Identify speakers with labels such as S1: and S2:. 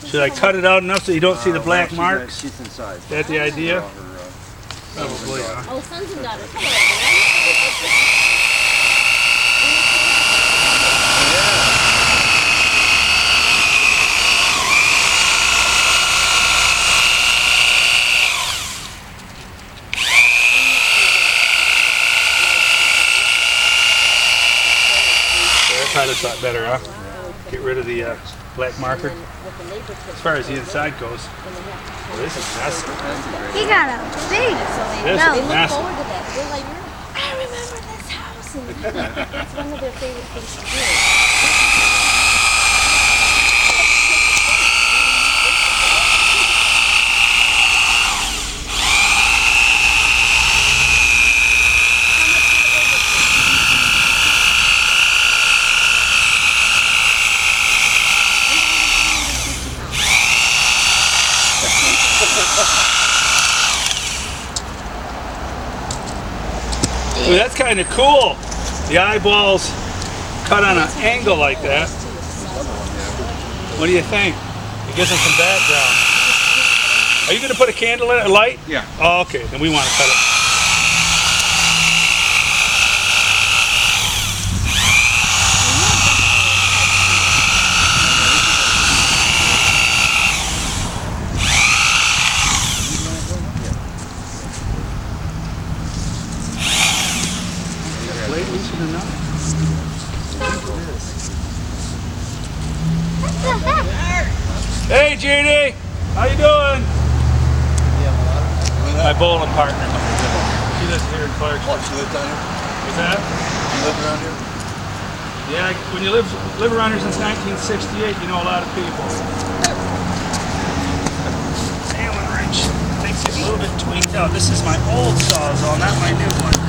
S1: Should I cut it out enough so you don't see the black marks?
S2: She's inside.
S1: Is that the idea? Probably, huh?
S3: Oh, sons and daughters.
S1: That pilot's a lot better, huh? Get rid of the black marker. As far as the inside goes, well, this is massive.
S4: He got a big.
S1: This
S4: No.
S1: is
S3: They look
S1: massive.
S3: forward to that. They're like, I remember this house. And it's one of their favorite things to do.
S1: Ooh, that's kind of cool. The eyeballs cut on an angle like that. What do you think? It gives them some background. Are you going to put a candle in it, a light?
S2: Yeah.
S1: Oh, okay. Then we want to cut it. Hey, JD, how you doing? My bowling partner. She lives here in Clarksville.
S2: She lives down here?
S1: What's that?
S2: You live around here?
S1: Yeah, when you live around here since 1968, you know a lot of people. Allen wrench makes it a little bit tweaked out. This is my old Saw ZALL, not my new one.